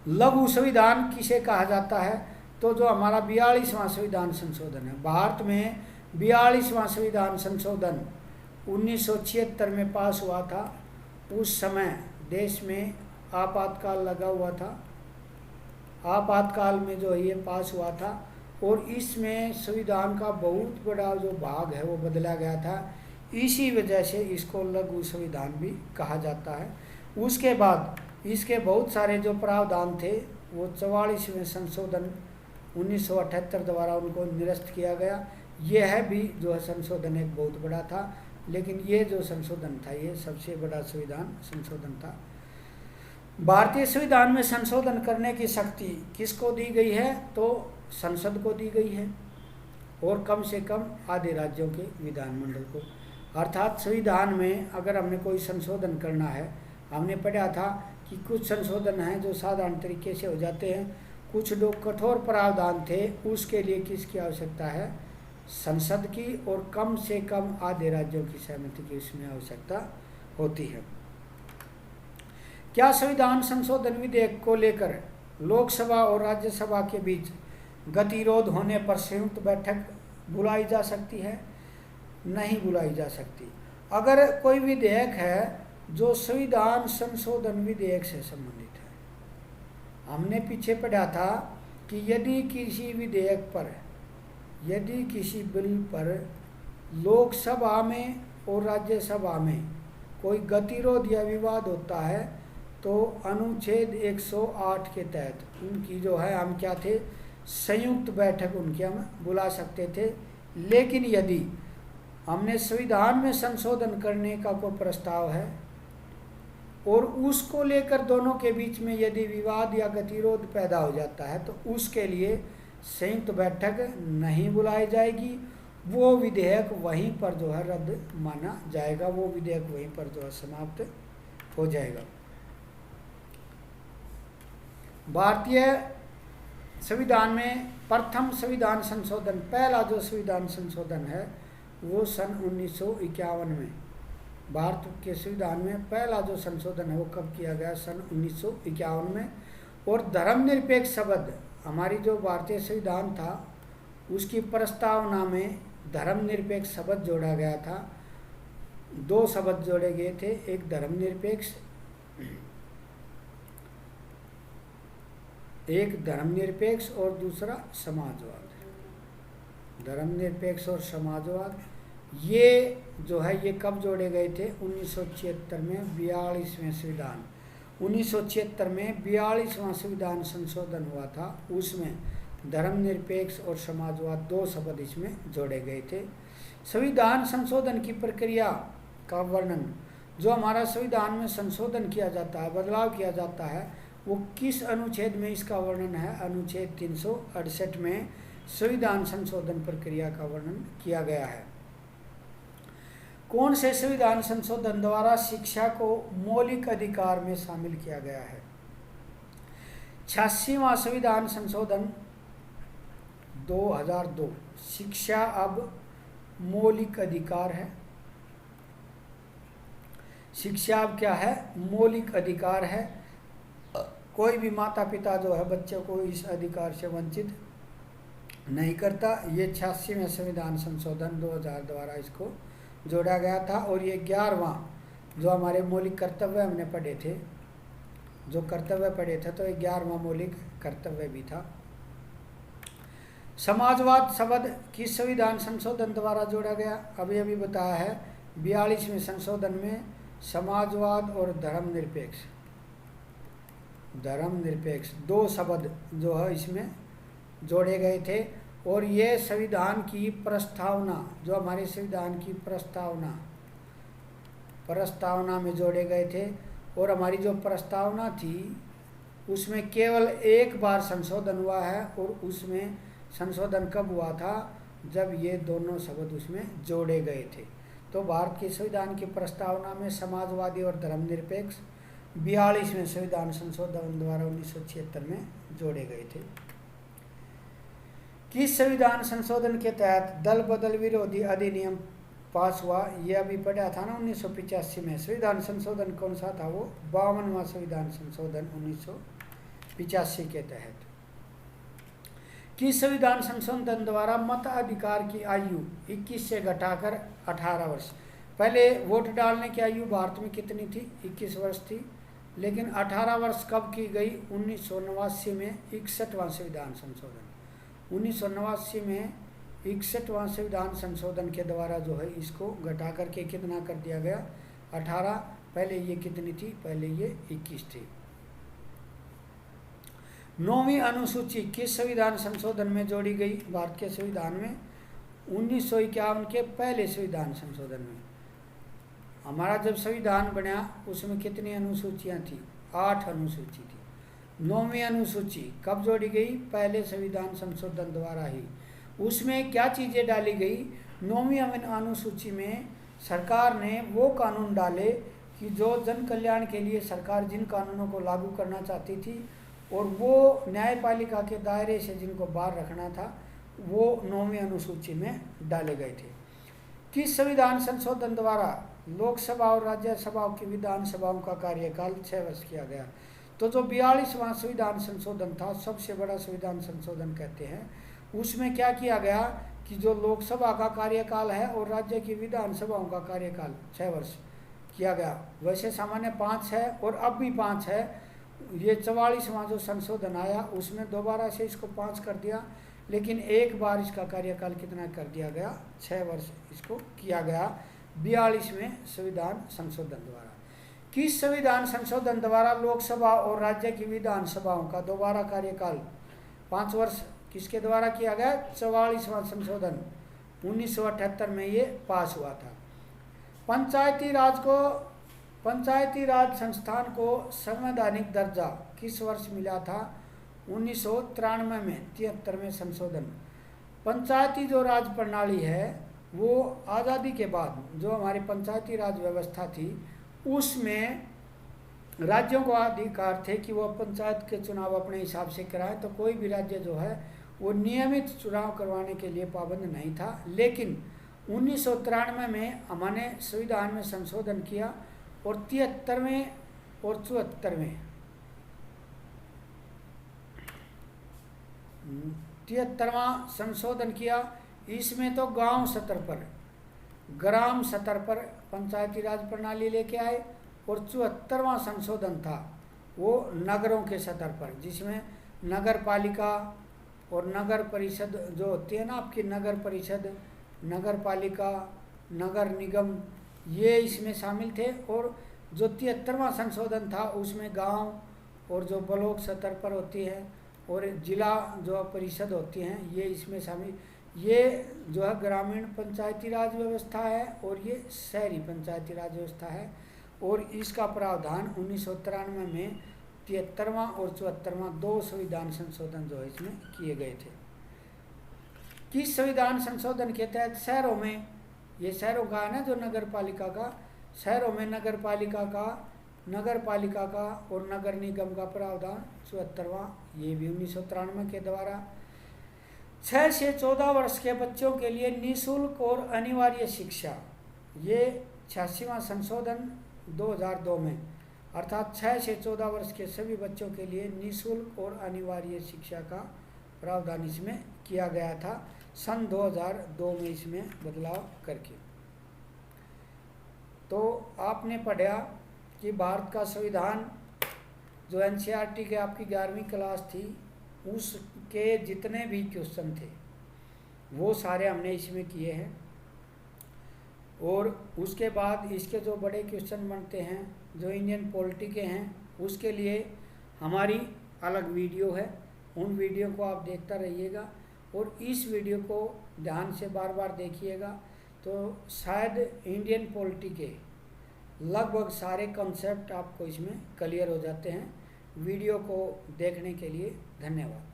लघु संविधान किसे कहा जाता है? तो जो हमारा 42वां संविधान संशोधन है, भारत में 42वां संविधान संशोधन 1976 में पास हुआ था। उस समय देश में आपातकाल लगा हुआ था, आपातकाल में जो है ये पास हुआ था, और इसमें संविधान का बहुत बड़ा जो भाग है वो बदला गया था। इसी वजह से इसको लघु संविधान भी कहा जाता है। उसके बाद इसके बहुत सारे जो प्रावधान थे वो 44वें संशोधन 1978 द्वारा उनको निरस्त किया गया। यह भी जो है संशोधन एक बहुत बड़ा था, लेकिन ये जो संशोधन था ये सबसे बड़ा संविधान संशोधन था। भारतीय संविधान में संशोधन करने की शक्ति किसको दी गई है? तो संसद को दी गई है, और कम से कम आधे राज्यों के विधानमंडल को। अर्थात संविधान में अगर हमने कोई संशोधन करना है, हमने पढ़ा था कि कुछ संशोधन हैं जो साधारण तरीके से हो जाते हैं, कुछ जो कठोर प्रावधान थे उसके लिए किसकी आवश्यकता है? संसद की, और कम से कम आधे राज्यों की सहमति की उसमें आवश्यकता होती है। क्या संविधान संशोधन विधेयक को लेकर लोकसभा और राज्यसभा के बीच गतिरोध होने पर संयुक्त बैठक बुलाई जा सकती है? नहीं बुलाई जा सकती। अगर कोई विधेयक है जो संविधान संशोधन विधेयक से संबंधित है, हमने पीछे पढ़ा था कि यदि किसी विधेयक पर, यदि किसी बिल पर लोकसभा में और राज्यसभा में कोई गतिरोध या विवाद होता है तो अनुच्छेद 108 के तहत उनकी जो है हम क्या थे, संयुक्त बैठक उनकी हम बुला सकते थे। लेकिन यदि हमने संविधान में संशोधन करने का कोई प्रस्ताव है और उसको लेकर दोनों के बीच में यदि विवाद या गतिरोध पैदा हो जाता है तो उसके लिए संयुक्त बैठक नहीं बुलाई जाएगी। वो विधेयक वहीं पर जो है रद्द माना जाएगा, वो विधेयक वहीं पर जो है समाप्त हो जाएगा। भारतीय संविधान में प्रथम संविधान संशोधन, पहला जो संविधान संशोधन है वो सन 1951 में, भारत के संविधान में पहला जो संशोधन है वो कब किया गया? सन 1951 में। और धर्मनिरपेक्ष शब्द, हमारी जो भारतीय संविधान था उसकी प्रस्तावना में धर्मनिरपेक्ष शब्द जोड़ा गया था। दो शब्द जोड़े गए थे, एक धर्मनिरपेक्ष और दूसरा समाजवाद। धर्मनिरपेक्ष और समाजवाद ये जो है ये कब जोड़े गए थे? 1976 में 42वें संविधान, 1976 में 42वां संविधान संशोधन हुआ था, उसमें धर्मनिरपेक्ष और समाजवाद दो शब्द इसमें जोड़े गए थे। संविधान संशोधन की प्रक्रिया का वर्णन, जो हमारा संविधान में संशोधन किया जाता है, बदलाव किया जाता है, वो किस अनुच्छेद में इसका वर्णन है? अनुच्छेद 368 में संविधान संशोधन प्रक्रिया का वर्णन किया गया है। कौन से संविधान संशोधन द्वारा शिक्षा को मौलिक अधिकार में शामिल किया गया है? 86वां संविधान संशोधन 2002, शिक्षा अब मौलिक अधिकार है। शिक्षा अब क्या है? मौलिक अधिकार है। कोई भी माता पिता जो है बच्चों को इस अधिकार से वंचित नहीं करता। ये 86वें संविधान संशोधन 2000 द्वारा इसको जोड़ा गया था। और ये 11वां जो हमारे मौलिक कर्तव्य हमने पढ़े थे, जो कर्तव्य पढ़े थे, तो ये 11वां मौलिक कर्तव्य भी था। समाजवाद शब्द किस संविधान संशोधन द्वारा जोड़ा गया? अभी अभी बताया है 42वें संशोधन में समाजवाद और धर्मनिरपेक्ष दो शब्द जो है इसमें जोड़े गए थे। और ये संविधान की प्रस्तावना, जो हमारे संविधान की प्रस्तावना में जोड़े गए थे। और हमारी जो प्रस्तावना थी उसमें केवल एक बार संशोधन हुआ है, और उसमें संशोधन कब हुआ था? जब ये दोनों शब्द उसमें जोड़े गए थे। तो भारत के संविधान की प्रस्तावना में समाजवादी और धर्मनिरपेक्ष 42वें संविधान संशोधन द्वारा 1976 में जोड़े गए थे। किस संविधान संशोधन के तहत दल बदल विरोधी अधिनियम पास हुआ? यह अभी पढ़ा था ना 1985 में। संविधान संशोधन कौन सा था? वो 52वां संविधान संशोधन 85 के तहत। कि संविधान संशोधन द्वारा मत अधिकार की आयु 21 से घटाकर 18 वर्ष। पहले वोट डालने की आयु भारत में कितनी थी? 21 वर्ष थी, लेकिन 18 वर्ष कब की गई? 1989 में 61वां संविधान संशोधन। 1989 में 61वां संविधान संशोधन के द्वारा जो है इसको घटा करके कितना कर दिया गया? 18। पहले ये कितनी थी? पहले ये 21 थी। 9वीं अनुसूची किस संविधान संशोधन में जोड़ी गई? भारत के संविधान में 1951 के पहले संविधान संशोधन में। हमारा जब संविधान बना उसमें कितनी अनुसूचियां थी? 8 अनुसूची थी। 9वीं अनुसूची कब जोड़ी गई? पहले संविधान संशोधन द्वारा ही। उसमें क्या चीज़ें डाली गई? 9वीं अनुसूची में सरकार ने वो कानून डाले कि जो जन कल्याण के लिए सरकार जिन कानूनों को लागू करना चाहती थी और वो न्यायपालिका के दायरे से जिनको बाहर रखना था, वो 9वीं अनुसूची में डाले गए थे। किस संविधान संशोधन द्वारा लोकसभा और राज्यसभाओं की विधानसभाओं का कार्यकाल 6 वर्ष किया गया? तो जो 42वां संविधान संशोधन था, सबसे बड़ा संविधान संशोधन कहते हैं, उसमें क्या किया गया कि जो लोकसभा का कार्यकाल है और राज्य की विधानसभाओं का कार्यकाल 6 वर्ष किया गया। वैसे सामान्य 5 है और अब भी 5 है। ये 44वां जो संशोधन आया उसमें दोबारा से इसको 5 कर दिया, लेकिन एक बार इसका कार्यकाल कितना कर दिया गया? 6 वर्ष इसको किया गया 42वें संविधान संशोधन द्वारा। किस संविधान संशोधन द्वारा लोकसभा और राज्य की विधानसभाओं का दोबारा कार्यकाल 5 वर्ष किसके द्वारा किया गया? 44वां संशोधन 1978 में ये पास हुआ था। पंचायती राज संस्थान को संवैधानिक दर्जा किस वर्ष मिला था? 1993 में 73वें संशोधन। पंचायती जो राज प्रणाली है वो आज़ादी के बाद जो हमारी पंचायती राज व्यवस्था थी उसमें राज्यों को अधिकार थे कि वो पंचायत के चुनाव अपने हिसाब से कराएं। तो कोई भी राज्य जो है वो नियमित चुनाव करवाने के लिए पाबंद नहीं था। लेकिन 1993 में हमने संविधान में संशोधन किया और 73वें और 73वां संशोधन किया। इसमें तो गांव स्तर पर, ग्राम स्तर पर पंचायती राज प्रणाली लेके आए और 74वां संशोधन था वो नगरों के स्तर पर, जिसमें नगर पालिका और नगर परिषद जो होती है ना आपकी, नगर परिषद, नगर पालिका, नगर निगम, ये इसमें शामिल थे। और जो 73वां संशोधन था उसमें गांव और जो ब्लॉक स्तर पर होती है और जिला जो परिषद होती हैं ये इसमें शामिल। ये जो है ग्रामीण पंचायती राज व्यवस्था है और ये शहरी पंचायती राज व्यवस्था है। और इसका प्रावधान 1993 में 73वां और 74वां 2 संविधान संशोधन जो है इसमें किए गए थे। किस संविधान संशोधन के तहत शहरों में, ये शहरों का है ना जो नगर पालिका का, शहरों में नगर पालिका का और नगर निगम का प्रावधान 74वां, ये भी 1993 के द्वारा। 6 से 14 वर्ष के बच्चों के लिए निःशुल्क और अनिवार्य शिक्षा, ये 86वां संशोधन 2002 में, अर्थात 6 से 14 वर्ष के सभी बच्चों के लिए निःशुल्क और अनिवार्य शिक्षा का प्रावधान इसमें किया गया था सन 2002 में इसमें बदलाव करके। तो आपने पढ़ा कि भारत का संविधान जो एनसीईआरटी के आपकी 11वीं क्लास थी उसके जितने भी क्वेश्चन थे वो सारे हमने इसमें किए हैं। और उसके बाद इसके जो बड़े क्वेश्चन बनते हैं जो इंडियन पॉलिटी के हैं उसके लिए हमारी अलग वीडियो है, उन वीडियो को आप देखता रहिएगा और इस वीडियो को ध्यान से बार बार देखिएगा तो शायद इंडियन पॉलिटी के लगभग सारे कॉन्सेप्ट आपको इसमें क्लियर हो जाते हैं। वीडियो को देखने के लिए धन्यवाद।